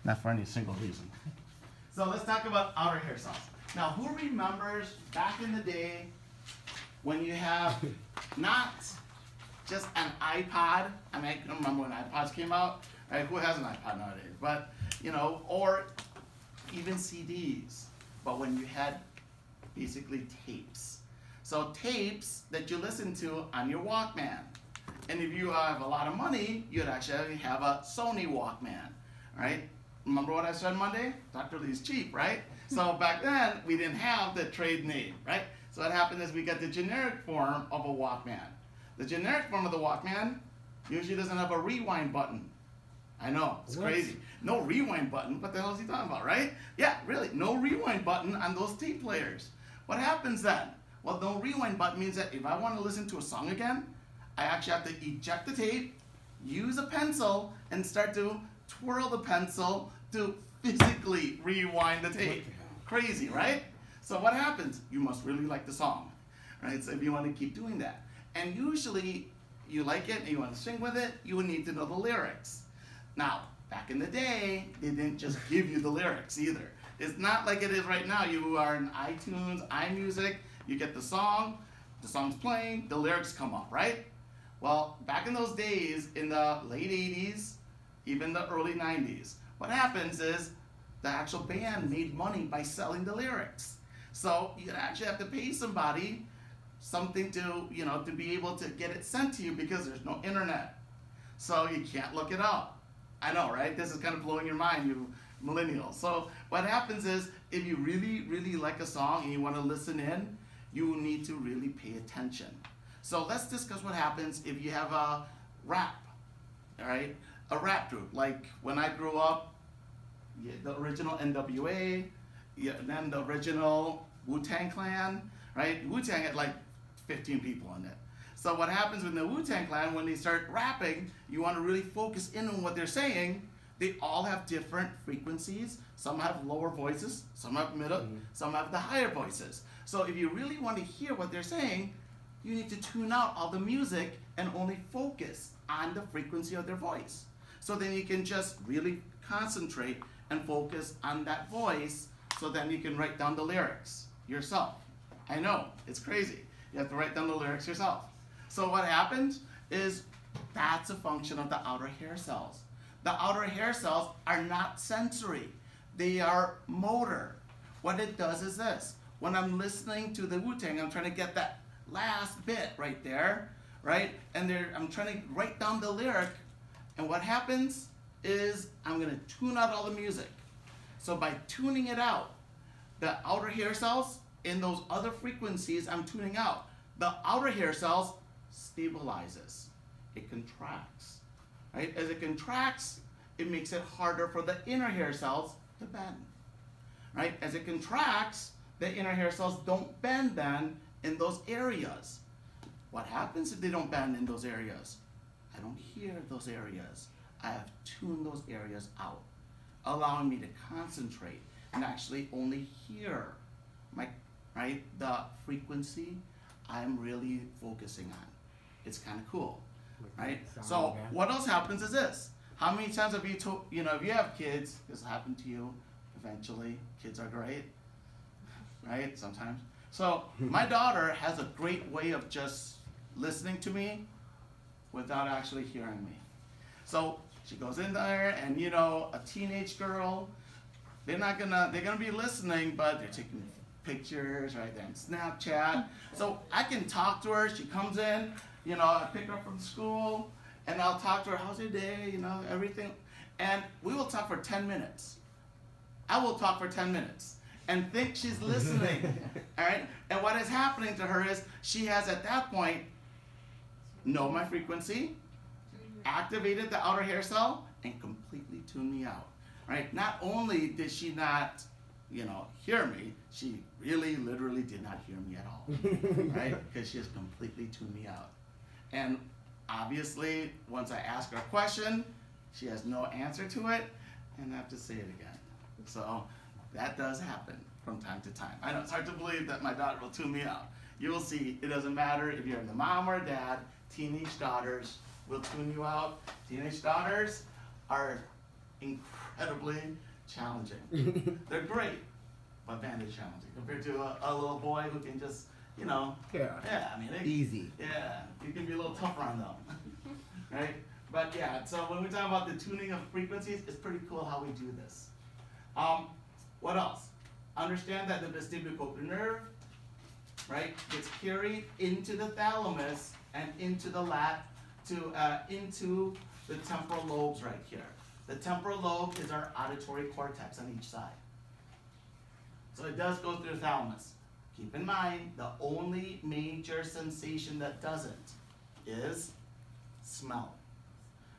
not for any single reason. So let's talk about outer hair cells. Now, who remembers back in the day when you have not just an iPod? I mean, I don't remember when iPods came out. Right? Who has an iPod nowadays? But, you know, or even CDs. But when you had basically tapes. So tapes that you listen to on your Walkman. And if you have a lot of money, you'd actually have a Sony Walkman, right? Remember what I said Monday? Dr. Lee's cheap, right? So back then, we didn't have the trade name, right? So what happened is we got the generic form of a Walkman. The generic form of the Walkman usually doesn't have a rewind button. I know, it's crazy. No rewind button, what the hell is he talking about, right? Yeah, really, no rewind button on those tape players. What happens then? Well, no rewind button means that if I want to listen to a song again, I actually have to eject the tape, use a pencil, and start to twirl the pencil to physically rewind the tape. Crazy, right? So what happens? You must really like the song, right? So if you want to keep doing that. And usually, you like it and you want to sing with it, you would need to know the lyrics. Now, back in the day, they didn't just give you the lyrics either. It's not like it is right now. You are in iTunes, iMusic, you get the song's playing, the lyrics come up, right? Well, back in those days, in the late 80s, even the early 90s, what happens is the actual band made money by selling the lyrics. So you actually have to pay somebody something to, you know, to be able to get it sent to you because there's no internet. So you can't look it up. I know, right? This is kind of blowing your mind, you millennials. So what happens is if you really, really like a song and you want to listen in, you need to really pay attention. So let's discuss what happens if you have a rap, all right? A rap group. Like when I grew up, the original NWA, then the original Wu-Tang Clan, right? Wu-Tang had like 15 people in it. So what happens with the Wu-Tang Clan, when they start rapping, you want to really focus in on what they're saying. They all have different frequencies. Some have lower voices, some have middle, some have the higher voices. So if you really want to hear what they're saying, you need to tune out all the music and only focus on the frequency of their voice. So then you can just really concentrate and focus on that voice, so then you can write down the lyrics yourself. I know, it's crazy. You have to write down the lyrics yourself. So what happens is that's a function of the outer hair cells. The outer hair cells are not sensory. They are motor. What it does is this. When I'm listening to the Wu-Tang, I'm trying to get that last bit right there, right? And I'm trying to write down the lyric. And what happens is I'm going to tune out all the music. So by tuning it out, the outer hair cells in those other frequencies I'm tuning out, the outer hair cells stabilizes. It contracts, right? As it contracts, it makes it harder for the inner hair cells to bend, right? As it contracts, the inner hair cells don't bend then in those areas. What happens if they don't bend in those areas? I don't hear those areas. I have tuned those areas out, allowing me to concentrate and actually only hear the frequency I'm really focusing on. It's kind of cool, right? So what else happens is this. How many times have you told, if you have kids, this will happen to you eventually. Kids are great, right? Sometimes. So my daughter has a great way of just listening to me without actually hearing me. So she goes in there and, a teenage girl, they're gonna be listening, but they're taking pictures right there on Snapchat. So I can talk to her. She comes in, I pick her up from school, and I'll talk to her, how's your day, everything. And we will talk for 10 minutes. I will talk for 10 minutes and think she's listening, all right? And what is happening to her is she has, at that point, know my frequency, activated the outer hair cell, and completely tuned me out, right? Not only did she not, hear me, she really, literally did not hear me at all, right? Because she has completely tuned me out. And obviously, once I ask her a question, she has no answer to it, and I have to say it again. So that does happen from time to time. I know it's hard to believe that my daughter will tune me out. You will see, it doesn't matter if you're the mom or dad, teenage daughters will tune you out. Teenage daughters are incredible incredibly challenging. They're great, but man, they're challenging compared to a little boy who can just, you know, yeah, I mean, easy. Yeah, you can be a little tougher on them, right? But yeah, so when we talk about the tuning of frequencies, it's pretty cool how we do this. What else? Understand that the vestibular nerve, right, gets carried into the thalamus and into the into the temporal lobes right here. The temporal lobe is our auditory cortex on each side. So it does go through the thalamus. Keep in mind, the only major sensation that doesn't is smell,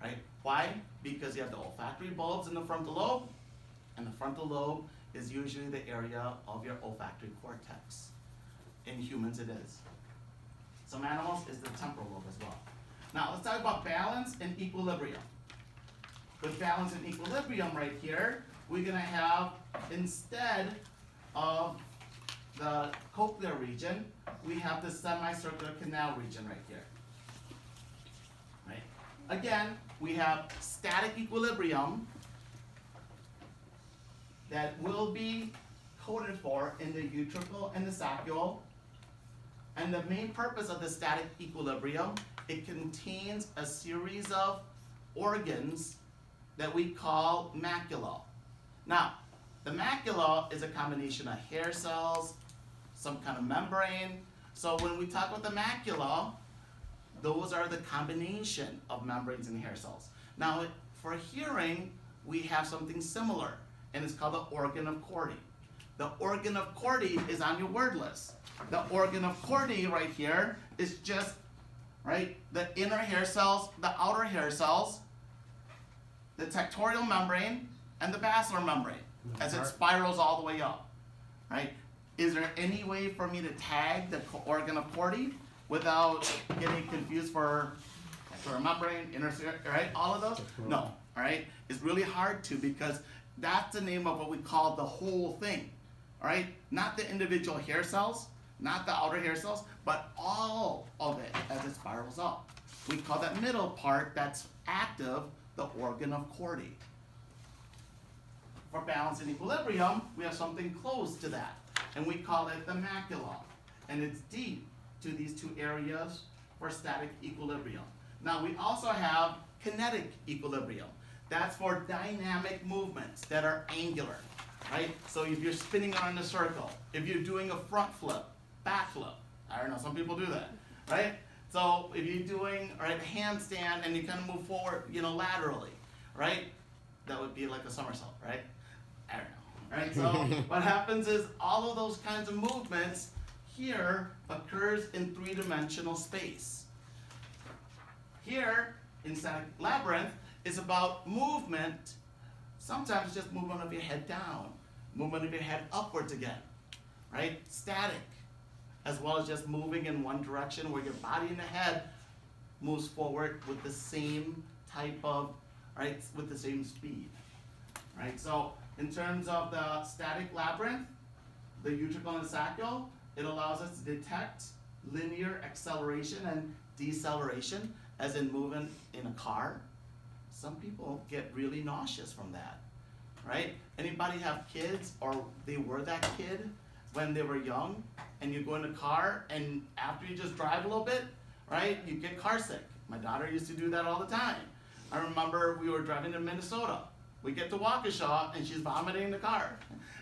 right? Why? Because you have the olfactory bulbs in the frontal lobe, and the frontal lobe is usually the area of your olfactory cortex. In humans, it is. Some animals is the temporal lobe as well. Now, let's talk about balance and equilibrium. With balance and equilibrium right here, we're going to have, instead of the cochlear region, we have the semicircular canal region right here. Right? Again, we have static equilibrium that will be coded for in the utricle and the saccule. And the main purpose of the static equilibrium, it contains a series of organs that we call macula. Now, the macula is a combination of hair cells, some kind of membrane. So when we talk about the macula, those are the combination of membranes and hair cells. Now, for hearing, we have something similar, and it's called the organ of Corti. The organ of Corti is on your word list. The organ of Corti right here is just, right, the inner hair cells, the outer hair cells, the tectorial membrane, and the basilar membrane as it spirals all the way up, right? Is there any way for me to tag the organ of Corti without getting confused for a membrane, inner, right? All of those? No, all right? It's really hard to, because that's the name of what we call the whole thing, all right? Not the individual hair cells, not the outer hair cells, but all of it as it spirals up. We call that middle part that's active the organ of Corti. For balance and equilibrium, we have something close to that, and we call it the macula. And it's deep to these two areas for static equilibrium. Now, we also have kinetic equilibrium. That's for dynamic movements that are angular, right? So if you're spinning around a circle, if you're doing a front flip, back flip, I don't know, some people do that, right? So if you're doing, right, a handstand and you kind of move forward, you know, laterally, right? That would be like a somersault, right? I don't know, right? So what happens is all of those kinds of movements here occurs in three-dimensional space. Here, in static labyrinth, is about movement, sometimes just movement of your head down, movement of your head upwards again, right? Static, as well as just moving in one direction where your body and the head moves forward with the same type of, right, with the same speed, right? So in terms of the static labyrinth, the utricle and saccule, it allows us to detect linear acceleration and deceleration, as in moving in a car. Some people get really nauseous from that, right? Anybody have kids, or they were that kid when they were young, and you go in a car, and after you just drive a little bit, right, you get car sick. My daughter used to do that all the time. I remember we were driving to Minnesota. We get to Waukesha, and she's vomiting in the car.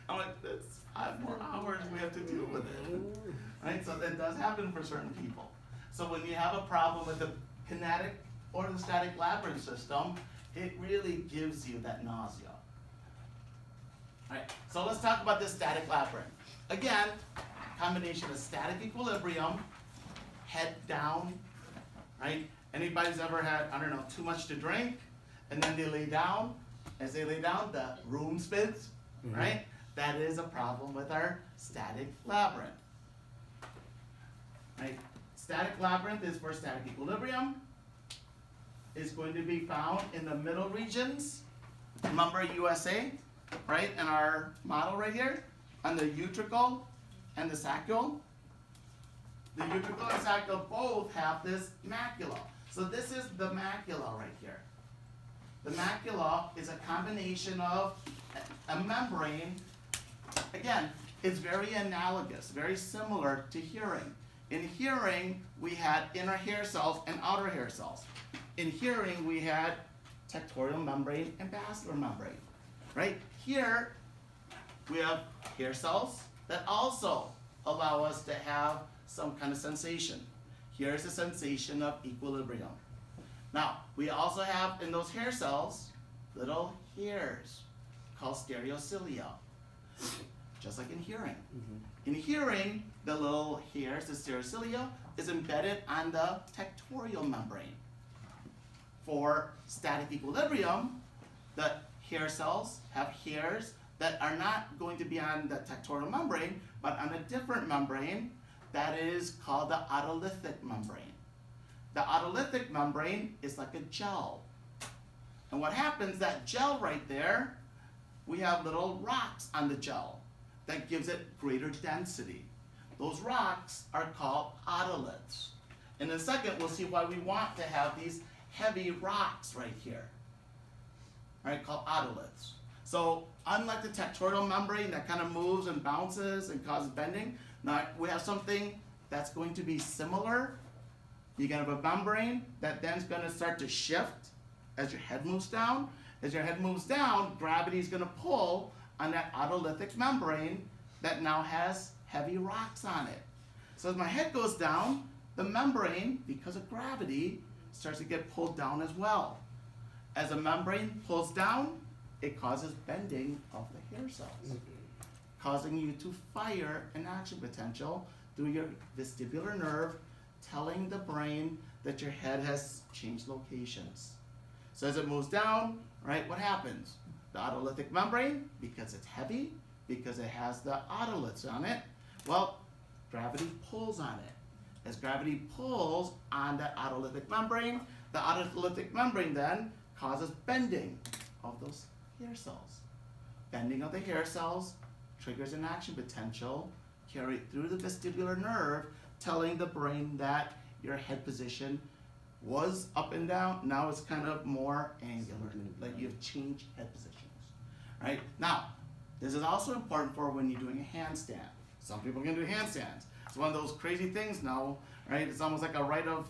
I'm like, that's 5 more hours we have to deal with it, right? So that does happen for certain people. So when you have a problem with the kinetic or the static labyrinth system, it really gives you that nausea. All right, so let's talk about this static labyrinth. Again, combination of static equilibrium, head down, right? Anybody's ever had, I don't know, too much to drink, and then they lay down. As they lay down, the room spins, right? That is a problem with our static labyrinth, right? Static labyrinth is for static equilibrium. It's going to be found in the middle regions. Remember USA, right? In our model right here, on the utricle and the saccule. The utricle and saccule both have this macula. So this is the macula right here. the macula is a combination of a membrane. Again, it's very analogous, very similar to hearing. In hearing, we had inner hair cells and outer hair cells. In hearing, we had tectorial membrane and basilar membrane, right? Here, we have hair cells that also allow us to have some kind of sensation. Here's the sensation of equilibrium. Now, we also have in those hair cells little hairs called stereocilia, just like in hearing. In hearing, the little hairs, the stereocilia, is embedded on the tectorial membrane. For static equilibrium, the hair cells have hairs that are not going to be on the tectorial membrane, but on a different membrane that is called the autolytic membrane. The autolytic membrane is like a gel. And what happens, that gel right there, we have little rocks on the gel that gives it greater density. Those rocks are called otoliths. In a second, we'll see why we want to have these heavy rocks right here, right, called otoliths. So unlike the tectorial membrane that kind of moves and bounces and causes bending, now we have something that's going to be similar. You can have a membrane that then is going to start to shift as your head moves down. As your head moves down, gravity is going to pull on that autolytic membrane that now has heavy rocks on it. So as my head goes down, the membrane, because of gravity, starts to get pulled down as well. As a membrane pulls down, it causes bending of the hair cells, causing you to fire an action potential through your vestibular nerve, telling the brain that your head has changed locations. So as it moves down, right, what happens? The autolytic membrane, because it's heavy, because it has the otoliths on it, well, gravity pulls on it. As gravity pulls on that autolytic membrane, the autolytic membrane then causes bending of those hair cells. Bending of the hair cells triggers an action potential carried through the vestibular nerve, telling the brain that your head position was up and down, now it's kind of more angular, like you've changed head positions, right? Now, this is also important for when you're doing a handstand. Some people can do handstands. It's one of those crazy things now, right? It's almost like a rite of,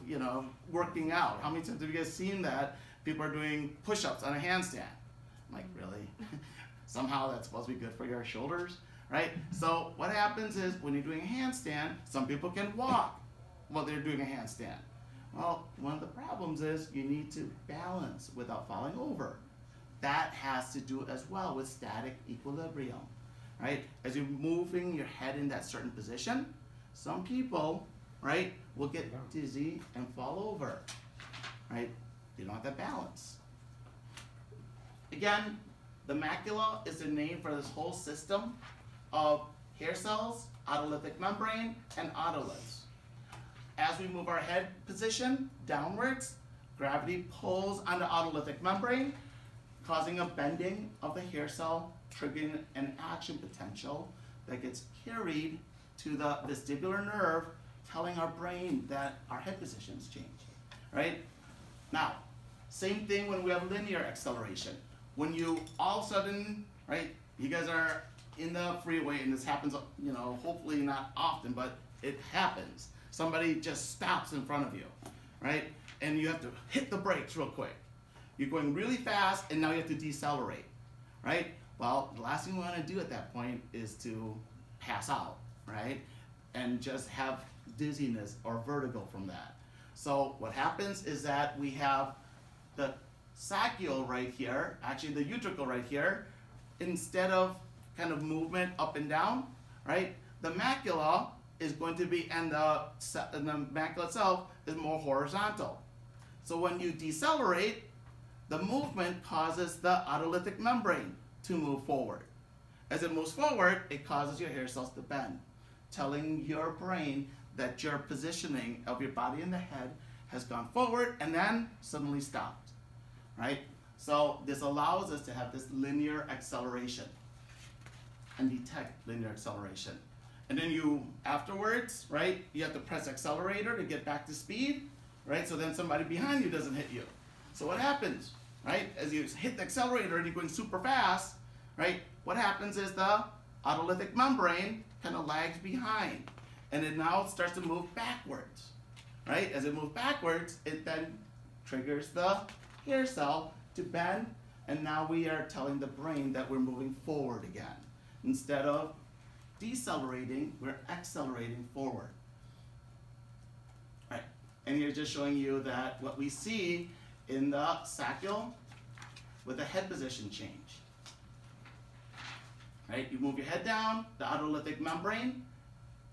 working out. How many times have you guys seen that people are doing push-ups on a handstand? I'm like, really? Somehow that's supposed to be good for your shoulders, right? So what happens is when you're doing a handstand, some people can walk while they're doing a handstand. Well, one of the problems is you need to balance without falling over. That has to do as well with static equilibrium, right? As you're moving your head in that certain position, some people, right, will get dizzy and fall over, right? You don't have that balance. Again, the macula is the name for this whole system of hair cells, autolytic membrane, and otoliths. As we move our head position downwards, gravity pulls on the autolytic membrane, causing a bending of the hair cell, triggering an action potential that gets carried to the vestibular nerve, telling our brain that our head positions change, right? Now, same thing when we have linear acceleration. When you all of a sudden, right, you guys are in the freeway, and this happens, hopefully not often, but it happens. Somebody just stops in front of you, right? And you have to hit the brakes real quick. You're going really fast, and now you have to decelerate, right? Well, the last thing we want to do at that point is to pass out, right? And just have dizziness or vertigo from that. So what happens is that we have the saccule right here, actually the utricle right here, instead of kind of movement up and down, right? The macula is going to be, and the macula itself is more horizontal. So when you decelerate, the movement causes the autolytic membrane to move forward. As it moves forward, it causes your hair cells to bend, telling your brain that your positioning of your body and the head has gone forward and then suddenly stopped, right? So this allows us to have this linear acceleration and detect linear acceleration. And then you, afterwards, right, you have to press accelerator to get back to speed, right? So then somebody behind you doesn't hit you. So what happens? right? As you hit the accelerator and you're going super fast, right? What happens is the autolytic membrane kind of lags behind, and it now starts to move backwards, right? As it moves backwards, it then triggers the hair cell to bend, and now we are telling the brain that we're moving forward again. Instead of decelerating, we're accelerating forward. Right. And here's just showing you that what we see in the saccule with the head position change. Right? You move your head down, the autolytic membrane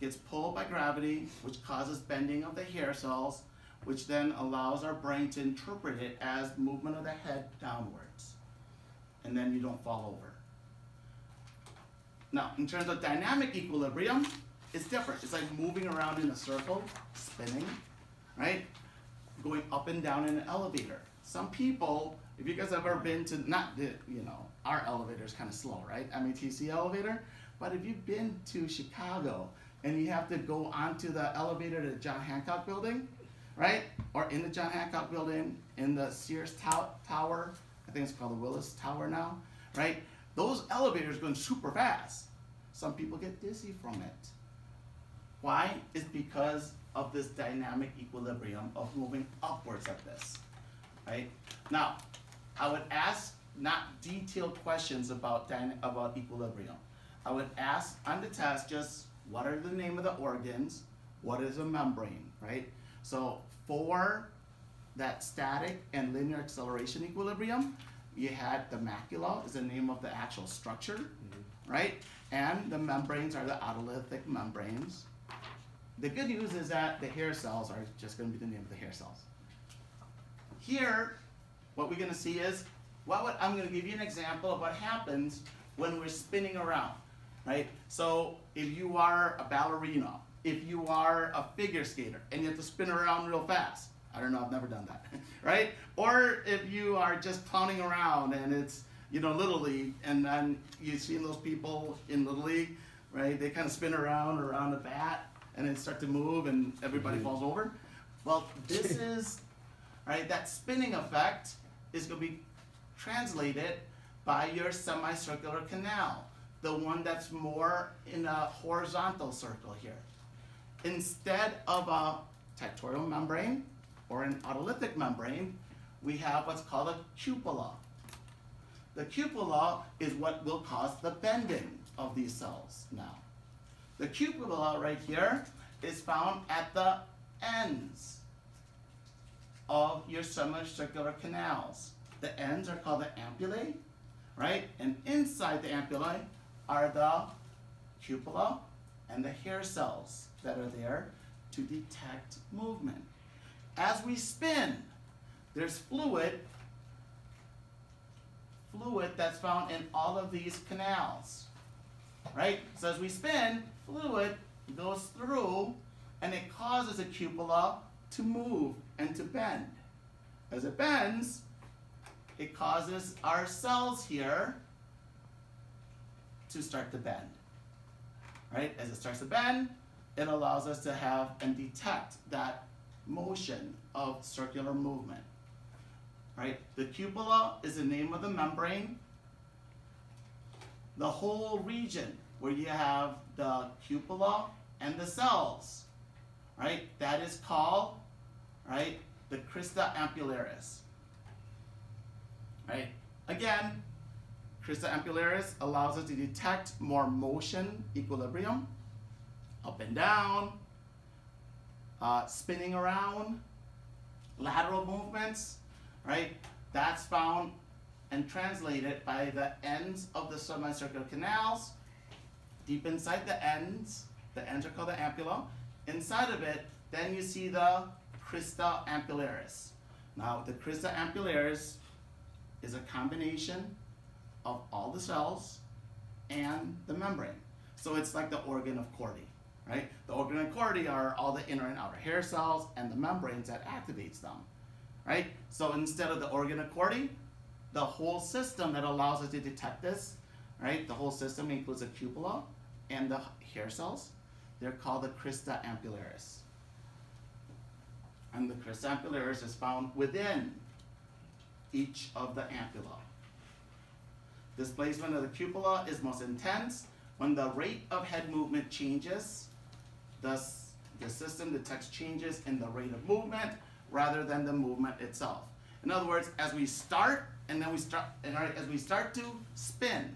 gets pulled by gravity, which causes bending of the hair cells, which then allows our brain to interpret it as movement of the head downwards. And then you don't fall over. Now, in terms of dynamic equilibrium, it's different. It's like moving around in a circle, spinning, right? Going up and down in an elevator. Some people, if you guys have ever been to, not the, our elevator is kind of slow, right? MATC elevator. But if you've been to Chicago and you have to go onto the elevator to the John Hancock building, right? Or in the John Hancock building, in the Sears Tower, I think it's called the Willis Tower now, right? Those elevators going super fast. Some people get dizzy from it. Why? It's because of this dynamic equilibrium of moving upwards like this, right? Now, I would ask not detailed questions about equilibrium. I would ask on the test just what are the name of the organs, what is a membrane, right? So for that static and linear acceleration equilibrium, you had the macula is the name of the actual structure, right? And the membranes are the autolytic membranes. The good news is that the hair cells are just going to be the name of the hair cells. Here, what we're going to see is, I'm going to give you an example of what happens when we're spinning around, right? So if you are a ballerina, if you are a figure skater, and you have to spin around real fast, I don't know, I've never done that, right? Or if you are just clowning around and it's, Little League, and then you see those people in Little League, right? They kind of spin around a bat and then start to move and everybody falls over. Well, this is, right, that spinning effect is going to be translated by your semicircular canal, the one that's more in a horizontal circle here. Instead of a tectorial membrane or an autolytic membrane, we have what's called a cupola. The cupola is what will cause the bending of these cells now. The cupola right here is found at the ends of your semicircular canals. The ends are called the ampullae, right? And inside the ampullae are the cupola and the hair cells that are there to detect movement. As we spin, there's fluid that's found in all of these canals, right? So as we spin, fluid goes through and it causes a cupola to move and to bend. As it bends, it causes our cells here to start to bend, right? As it starts to bend, it allows us to have and detect that motion of circular movement, right? The cupola is the name of the membrane. The whole region where you have the cupola and the cells, right? That is called, right, the crista ampullaris, right? Again, crista ampullaris allows us to detect more motion equilibrium, up and down, spinning around, lateral movements, right? That's found and translated by the ends of the semicircular canals. Deep inside the ends are called the ampulla. Inside of it, then you see the crista ampullaris. Now, the crista ampullaris is a combination of all the cells and the membrane. So it's like the organ of Corti, right? The organ of Corti are all the inner and outer hair cells and the membranes that activates them, right? So instead of the organ of Corti, the whole system that allows us to detect this, right? The whole system includes the cupola and the hair cells. They're called the crista ampullaris. And the crista ampullaris is found within each of the ampulla. Displacement of the cupola is most intense when the rate of head movement changes. Thus, the system detects changes in the rate of movement rather than the movement itself. In other words, as we start as we start to spin,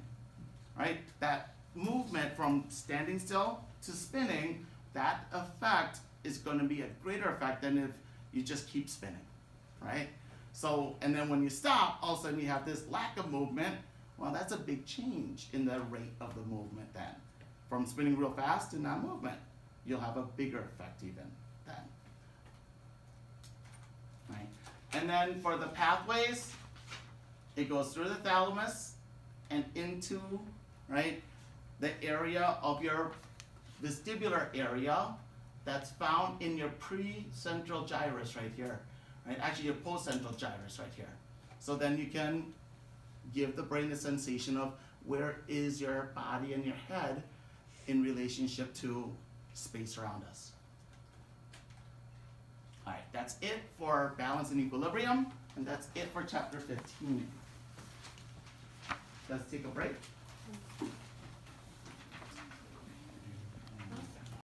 right, that movement from standing still to spinning, that effect is going to be a greater effect than if you just keep spinning, right? So, and then when you stop, all of a sudden you have this lack of movement. Well, that's a big change in the rate of the movement then. From spinning real fast to non-movement, you'll have a bigger effect even then. Right? And then for the pathways, it goes through the thalamus and into, right, the area of your vestibular area that's found in your pre-central gyrus right here. Right? Actually, your post-central gyrus right here. So then you can give the brain a sensation of where is your body and your head in relationship to space around us. All right, that's it for balance and equilibrium, and that's it for chapter 15. Let's take a break.